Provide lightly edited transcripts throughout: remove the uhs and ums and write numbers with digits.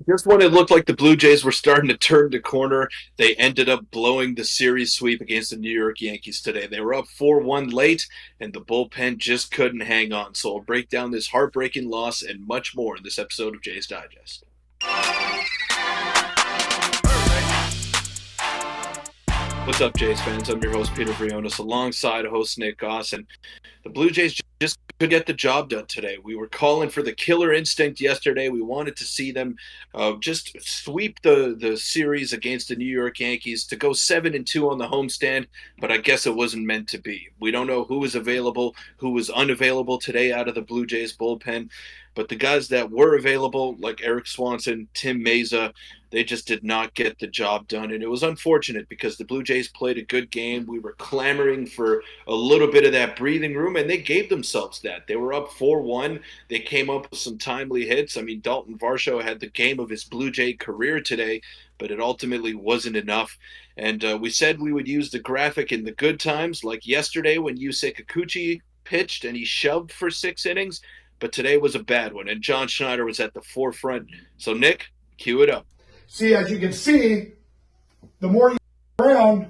Just when it looked like the Blue Jays were starting to turn the corner, they ended up blowing the series sweep against the New York Yankees today. They were up 4-1 late, and the bullpen just couldn't hang on. So I'll break down this heartbreaking loss and much more in this episode of Jays Digest. What's up, Jays fans? I'm your host, Peter Vryonis, alongside host Nick Gosse. And the Blue Jays just could get the job done today. We were calling for the killer instinct yesterday. We wanted to see them just sweep the series against the New York Yankees to go 7-2 on the homestand, but I guess it wasn't meant to be. We don't know who was available, who was unavailable today out of the Blue Jays bullpen, but the guys that were available, like Eric Swanson, Tim Meza, they just did not get the job done. And it was unfortunate because the Blue Jays played a good game. We were clamoring for a little bit of that breathing room, and they gave themselves that. They were up 4-1. They came up with some timely hits. I mean, Dalton Varsho had the game of his Blue Jay career today, but it ultimately wasn't enough. And we said we would use the graphic in the good times, like yesterday when Yusei Kikuchi pitched and he shoved for 6 innings. But today was a bad one, and John Schneider was at the forefront. So, Nick, cue it up. See, as you can see, the more you around,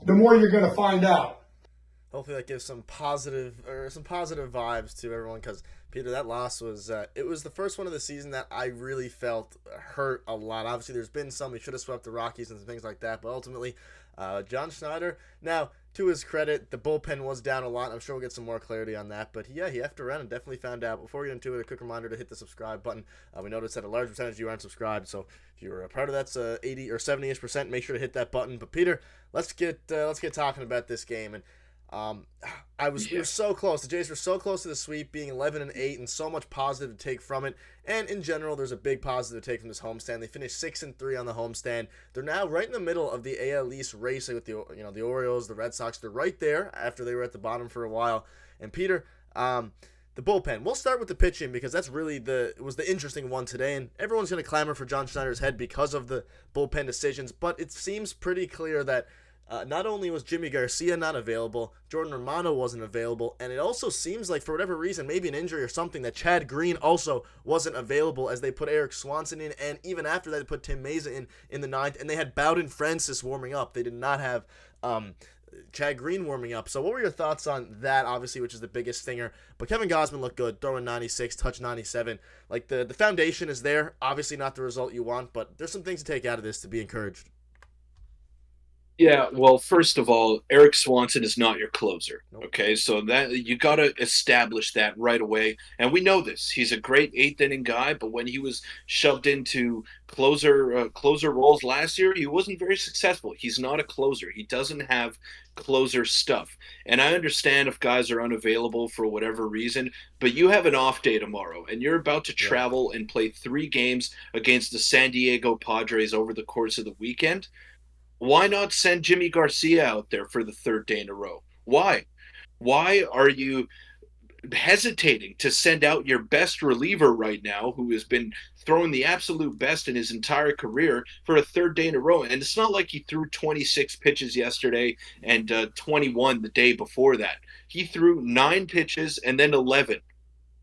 the more you're going to find out. Hopefully that gives some positive vibes to everyone, because Peter, that loss was it was the first one of the season that I really felt hurt a lot. Obviously, there's been some we should have swept the Rockies and things like that, but ultimately, John Schneider. Now, to his credit, the bullpen was down a lot. I'm sure we'll get some more clarity on that. But yeah, he effed around and definitely found out. Before we get into it, a quick reminder to hit the subscribe button. We noticed that a large percentage of you aren't subscribed, so if you're a part of that's 80 or 70ish%, make sure to hit that button. But Peter, let's get talking about this game. And we were so close. The Jays were so close to the sweep, being 11-8, and so much positive to take from it. And in general, there's a big positive to take from this homestand. They finished 6-3 on the homestand. They're now right in the middle of the AL East race with the Orioles, the Red Sox. They're right there after they were at the bottom for a while. And Peter, the bullpen. We'll start with the pitching because that's really it was the interesting one today, and everyone's going to clamor for John Schneider's head because of the bullpen decisions. But it seems pretty clear that. Not only was Jimmy Garcia not available, Jordan Romano wasn't available, and it also seems like for whatever reason, maybe an injury or something, that Chad Green also wasn't available as they put Eric Swanson in, and even after that they put Tim Meza in the ninth, and they had Bowden Francis warming up. They did not have Chad Green warming up. So what were your thoughts on that, obviously, which is the biggest stinger? But Kevin Gausman looked good, throwing 96, touch 97. Like, the foundation is there. Obviously not the result you want, but there's some things to take out of this to be encouraged. Yeah, well, first of all, Eric Swanson is not your closer. Nope. Okay, so that you got to establish that right away, and we know this. He's a great eighth inning guy, but when he was shoved into closer roles last year, he wasn't very successful. He's not a closer. He doesn't have closer stuff. And I understand if guys are unavailable for whatever reason, but you have an off day tomorrow, and you're about to travel and play 3 games against the San Diego Padres over the course of the weekend. Why not send Jimmy Garcia out there for the third day in a row? Why? Why are you hesitating to send out your best reliever right now, who has been throwing the absolute best in his entire career, for a third day in a row? And it's not like he threw 26 pitches yesterday and 21 the day before that. He threw 9 pitches and then 11.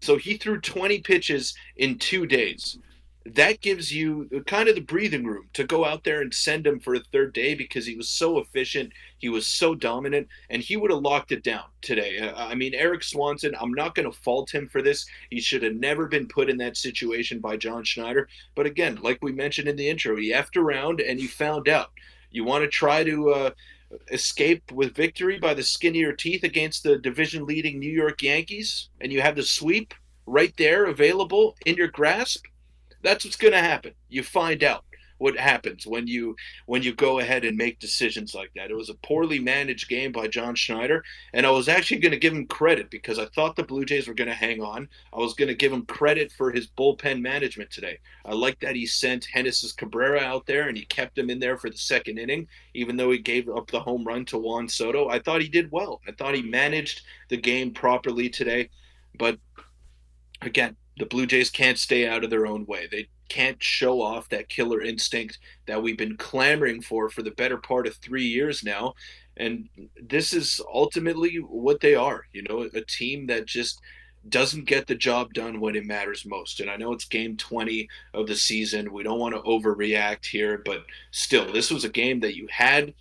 So he threw 20 pitches in 2 days. That gives you kind of the breathing room to go out there and send him for a third day because he was so efficient, he was so dominant, and he would have locked it down today. I mean, Eric Swanson, I'm not going to fault him for this. He should have never been put in that situation by John Schneider. But again, like we mentioned in the intro, he effed around and he found out. You want to try to escape with victory by the skin of your teeth against the division-leading New York Yankees, and you have the sweep right there available in your grasp? That's what's going to happen. You find out what happens when you go ahead and make decisions like that. It was a poorly managed game by John Schneider, and I was actually going to give him credit because I thought the Blue Jays were going to hang on. I was going to give him credit for his bullpen management today. I like that he sent Genesis Cabrera out there and he kept him in there for the second inning, even though he gave up the home run to Juan Soto. I thought he did well. I thought he managed the game properly today, but again, the Blue Jays can't stay out of their own way. They can't show off that killer instinct that we've been clamoring for the better part of 3 years now. And this is ultimately what they are, a team that just doesn't get the job done when it matters most. And I know it's game 20 of the season. We don't want to overreact here, but still, this was a game that you had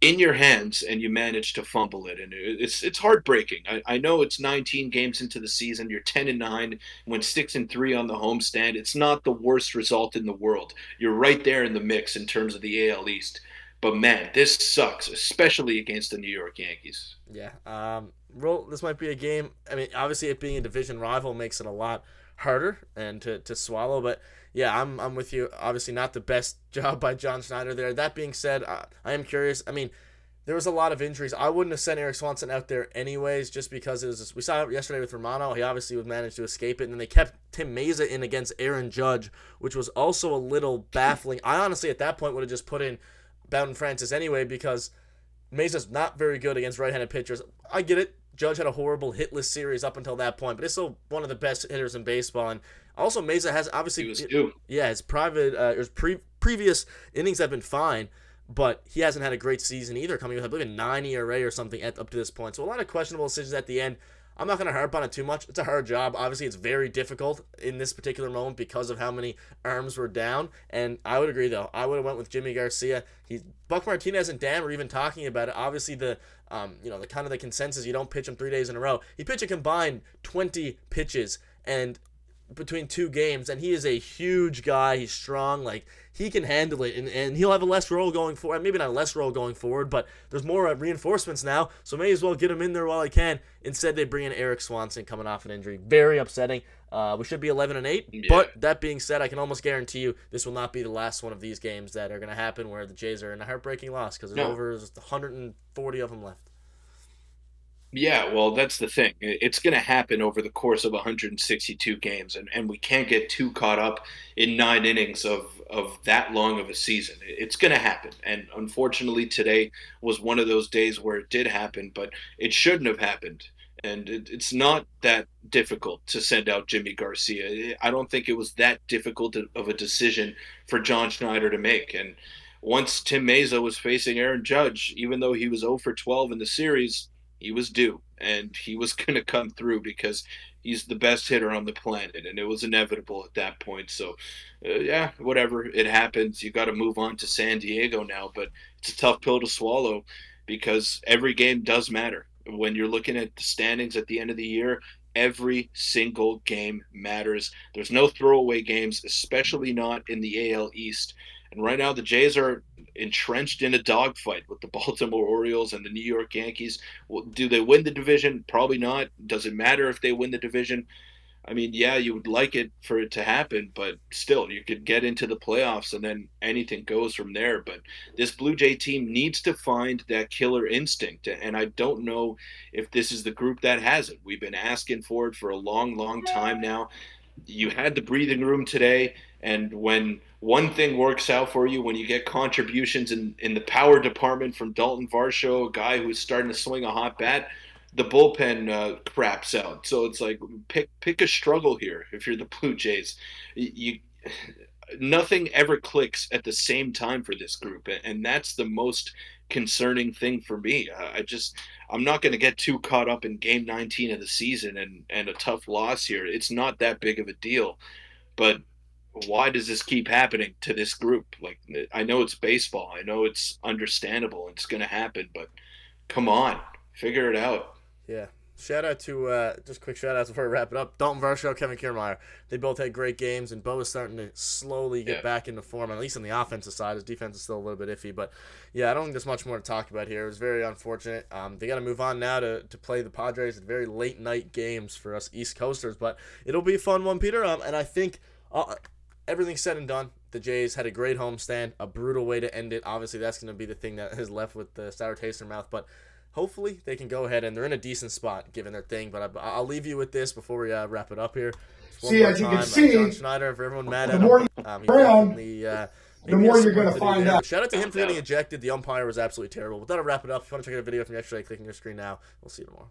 in your hands and you managed to fumble it, and it's heartbreaking. I know it's 19 games into the season, you're 10-9, went 6-3 on the homestand. It's not the worst result in the world. You're right there in the mix in terms of the AL East, but man, this sucks, especially against the New York Yankees. Yeah. Well, this might be a game. I mean, obviously, it being a division rival makes it a lot harder and to swallow. But yeah, I'm with you. Obviously, not the best job by John Schneider there. That being said, I am curious. I mean, there was a lot of injuries. I wouldn't have sent Eric Swanson out there anyways, just because it was. We saw it yesterday with Romano. He obviously would manage to escape it, and then they kept Tim Meza in against Aaron Judge, which was also a little baffling. I honestly, at that point, would have just put in Bowden Francis anyway, because Mesa's not very good against right-handed pitchers. I get it. Judge had a horrible hitless series up until that point, but it's still one of the best hitters in baseball. And also, Mesa has obviously, his previous innings have been fine, but he hasn't had a great season either, coming with, I believe, a 9 ERA or something up to this point. So a lot of questionable decisions at the end. I'm not going to harp on it too much. It's a hard job. Obviously, it's very difficult in this particular moment because of how many arms were down. And I would agree, though. I would have went with Jimmy Garcia. Buck Martinez and Dan were even talking about it. Obviously, the kind of the consensus, you don't pitch him 3 days in a row. He pitched a combined 20 pitches and between 2 games, and he is a huge guy. He's strong. Like, he can handle it, and he'll have a less role going forward. Maybe not a less role going forward, but there's more reinforcements now, so may as well get him in there while I can. Instead, they bring in Eric Swanson coming off an injury. Very upsetting. We should be 11-8, but that being said, I can almost guarantee you this will not be the last one of these games that are going to happen where the Jays are in a heartbreaking loss, because there's over 140 of them left. Yeah, well, that's the thing. It's going to happen over the course of 162 games, and we can't get too caught up in 9 innings of that long of a season. It's going to happen. And unfortunately, today was one of those days where it did happen, but it shouldn't have happened. And it's not that difficult to send out Jimmy Garcia. I don't think it was that difficult of a decision for John Schneider to make. And once Tim Meza was facing Aaron Judge, even though he was 0 for 12 in the series, he was due, and he was going to come through because he's the best hitter on the planet, and it was inevitable at that point. So, yeah, whatever. It happens. You got to move on to San Diego now, but it's a tough pill to swallow because every game does matter. When you're looking at the standings at the end of the year, every single game matters. There's no throwaway games, especially not in the AL East. And right now, the Jays are entrenched in a dogfight with the Baltimore Orioles and the New York Yankees. Well, do they win the division? Probably not. Does it matter if they win the division? I mean, yeah, you would like it for it to happen, but still, you could get into the playoffs and then anything goes from there. But this Blue Jay team needs to find that killer instinct, and I don't know if this is the group that has it. We've been asking for it for a long, long time now. You had the breathing room today, and when one thing works out for you, when you get contributions in the power department from Dalton Varsho, a guy who's starting to swing a hot bat, the bullpen craps out. So it's like pick a struggle here if you're the Blue Jays. You nothing ever clicks at the same time for this group, and that's the most concerning thing for me. I'm not going to get too caught up in game 19 of the season and a tough loss here. It's not that big of a deal, but why does this keep happening to this group? Like, I know it's baseball. I know it's understandable. It's going to happen, but come on, figure it out. Yeah. Shout out to, just quick shout outs before we wrap it up. Dalton Varsho, Kevin Kiermaier. They both had great games, and Bo is starting to slowly get back into form, at least on the offensive side. His defense is still a little bit iffy, but yeah, I don't think there's much more to talk about here. It was very unfortunate. They got to move on now to play the Padres at very late night games for us East Coasters, but it'll be a fun one, Peter. And I think everything's said and done. The Jays had a great homestand, a brutal way to end it. Obviously, that's going to be the thing that is left with the sour taste in their mouth, but hopefully they can go ahead, and they're in a decent spot given their thing. But I'll leave you with this before we wrap it up here. See, as you can see, John Schneider, for everyone mad at the more you around, the more you're going to find out. Shout out to him for getting ejected. The umpire was absolutely terrible. But that'll wrap it up. If you want to check out a video from yesterday, click on your screen now. We'll see you tomorrow.